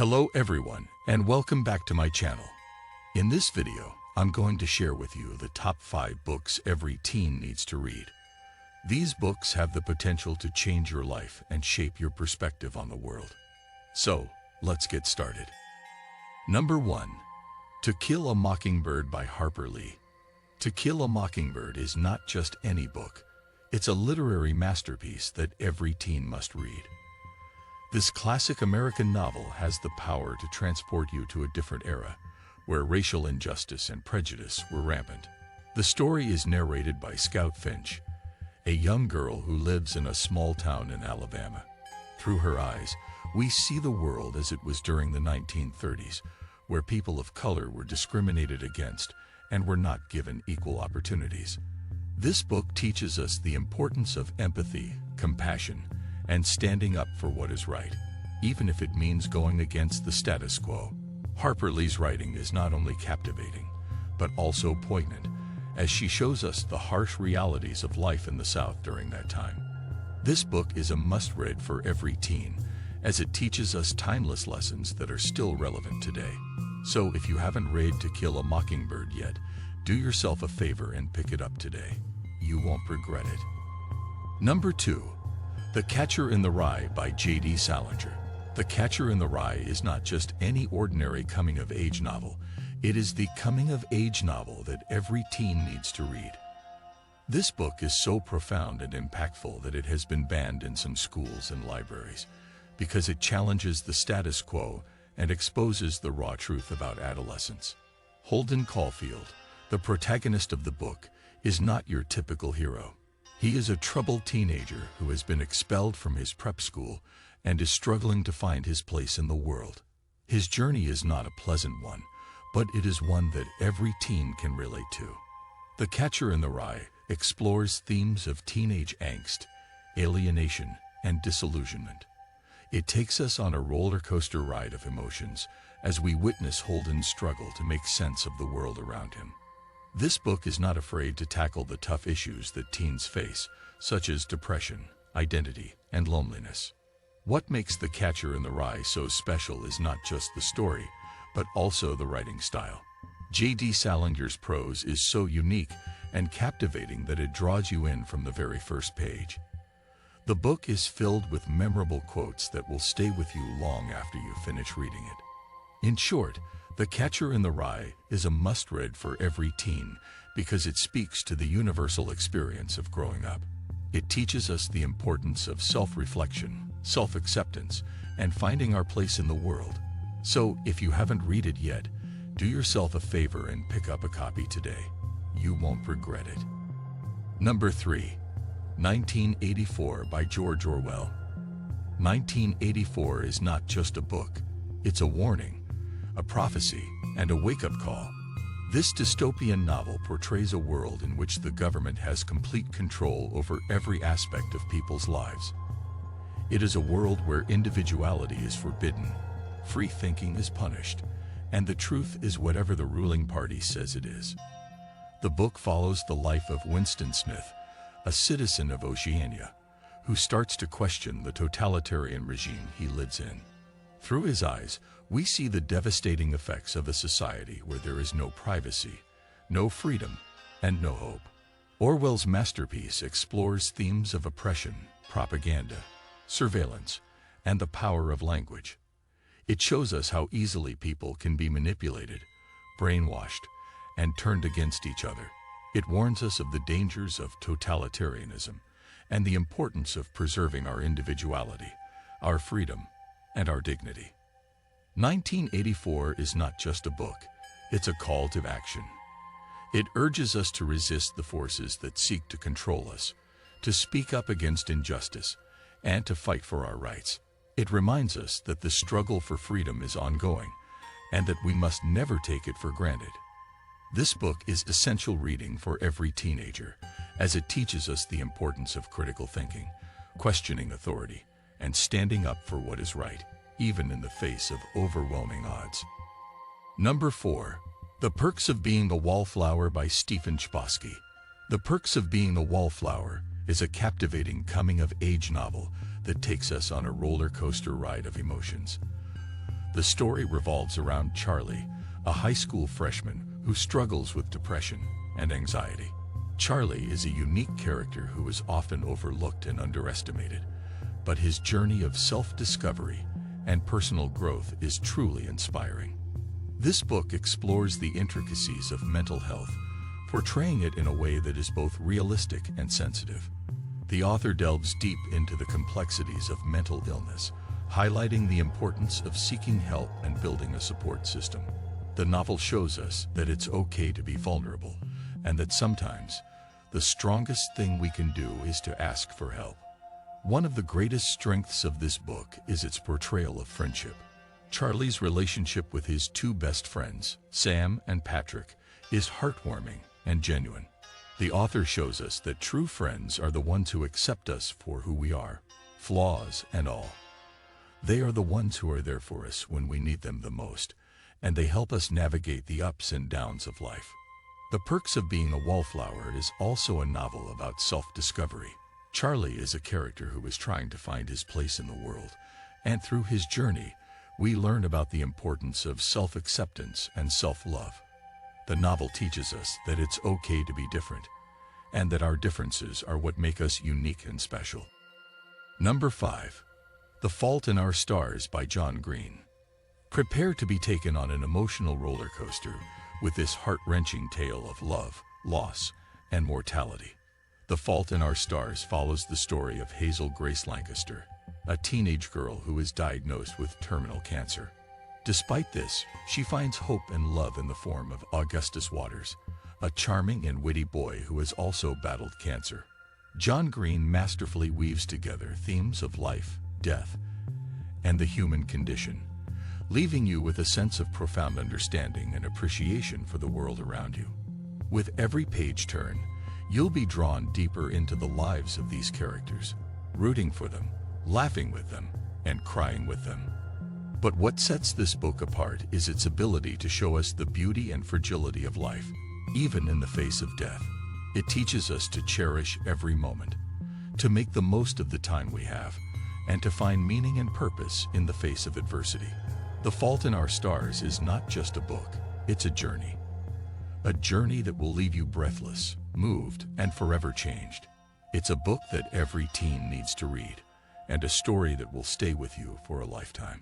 Hello everyone, and welcome back to my channel. In this video, I'm going to share with you the top 5 books every teen needs to read. These books have the potential to change your life and shape your perspective on the world. So, let's get started. Number 1. To Kill a Mockingbird by Harper Lee. To Kill a Mockingbird is not just any book. It's a literary masterpiece that every teen must read. This classic American novel has the power to transport you to a different era, where racial injustice and prejudice were rampant. The story is narrated by Scout Finch, a young girl who lives in a small town in Alabama. Through her eyes, we see the world as it was during the 1930s, where people of color were discriminated against and were not given equal opportunities. This book teaches us the importance of empathy, compassion, and standing up for what is right, even if it means going against the status quo. Harper Lee's writing is not only captivating, but also poignant, as she shows us the harsh realities of life in the South during that time. This book is a must-read for every teen, as it teaches us timeless lessons that are still relevant today. So if you haven't read To Kill a Mockingbird yet, do yourself a favor and pick it up today. You won't regret it. Number 2. The Catcher in the Rye by J.D. Salinger. The Catcher in the Rye is not just any ordinary coming-of-age novel. It is the coming-of-age novel that every teen needs to read. This book is so profound and impactful that it has been banned in some schools and libraries, because it challenges the status quo and exposes the raw truth about adolescence. Holden Caulfield, the protagonist of the book, is not your typical hero. He is a troubled teenager who has been expelled from his prep school and is struggling to find his place in the world. His journey is not a pleasant one, but it is one that every teen can relate to. The Catcher in the Rye explores themes of teenage angst, alienation, and disillusionment. It takes us on a roller coaster ride of emotions as we witness Holden's struggle to make sense of the world around him. This book is not afraid to tackle the tough issues that teens face, such as depression, identity, and loneliness. What makes The Catcher in the Rye so special is not just the story, but also the writing style. J.D. Salinger's prose is so unique and captivating that it draws you in from the very first page. The book is filled with memorable quotes that will stay with you long after you finish reading it. In short, The Catcher in the Rye is a must-read for every teen because it speaks to the universal experience of growing up. It teaches us the importance of self-reflection, self-acceptance, and finding our place in the world. So, if you haven't read it yet, do yourself a favor and pick up a copy today. You won't regret it. Number 3. 1984 by George Orwell. 1984 is not just a book, it's a warning, a prophecy, and a wake-up call. This dystopian novel portrays a world in which the government has complete control over every aspect of people's lives. It is a world where individuality is forbidden, free thinking is punished, and the truth is whatever the ruling party says it is. The book follows the life of Winston Smith, a citizen of Oceania, who starts to question the totalitarian regime he lives in. Through his eyes, we see the devastating effects of a society where there is no privacy, no freedom, and no hope. Orwell's masterpiece explores themes of oppression, propaganda, surveillance, and the power of language. It shows us how easily people can be manipulated, brainwashed, and turned against each other. It warns us of the dangers of totalitarianism and the importance of preserving our individuality, our freedom, and our dignity. 1984 is not just a book, it's a call to action. It urges us to resist the forces that seek to control us, to speak up against injustice, and to fight for our rights. It reminds us that the struggle for freedom is ongoing, and that we must never take it for granted. This book is essential reading for every teenager, as it teaches us the importance of critical thinking, questioning authority, and standing up for what is right, even in the face of overwhelming odds. Number 4. The Perks of Being a Wallflower by Stephen Chbosky. The Perks of Being a Wallflower is a captivating coming-of-age novel that takes us on a roller coaster ride of emotions. The story revolves around Charlie, a high school freshman who struggles with depression and anxiety. Charlie is a unique character who is often overlooked and underestimated, but his journey of self-discovery and personal growth is truly inspiring. This book explores the intricacies of mental health, portraying it in a way that is both realistic and sensitive. The author delves deep into the complexities of mental illness, highlighting the importance of seeking help and building a support system. The novel shows us that it's okay to be vulnerable, and that sometimes the strongest thing we can do is to ask for help. One of the greatest strengths of this book is its portrayal of friendship. Charlie's relationship with his two best friends, Sam and Patrick, is heartwarming and genuine. The author shows us that true friends are the ones who accept us for who we are, flaws and all. They are the ones who are there for us when we need them the most, and they help us navigate the ups and downs of life. The Perks of Being a Wallflower is also a novel about self-discovery. Charlie is a character who is trying to find his place in the world, and through his journey, we learn about the importance of self-acceptance and self-love. The novel teaches us that it's okay to be different, and that our differences are what make us unique and special. Number 5. The Fault in Our Stars by John Green. Prepare to be taken on an emotional roller coaster with this heart-wrenching tale of love, loss, and mortality. The Fault in Our Stars follows the story of Hazel Grace Lancaster, a teenage girl who is diagnosed with terminal cancer. Despite this, she finds hope and love in the form of Augustus Waters, a charming and witty boy who has also battled cancer. John Green masterfully weaves together themes of life, death, and the human condition, leaving you with a sense of profound understanding and appreciation for the world around you. With every page turn, you'll be drawn deeper into the lives of these characters, rooting for them, laughing with them, and crying with them. But what sets this book apart is its ability to show us the beauty and fragility of life, even in the face of death. It teaches us to cherish every moment, to make the most of the time we have, and to find meaning and purpose in the face of adversity. The Fault in Our Stars is not just a book, it's a journey. A journey that will leave you breathless, moved, and forever changed. It's a book that every teen needs to read, and a story that will stay with you for a lifetime.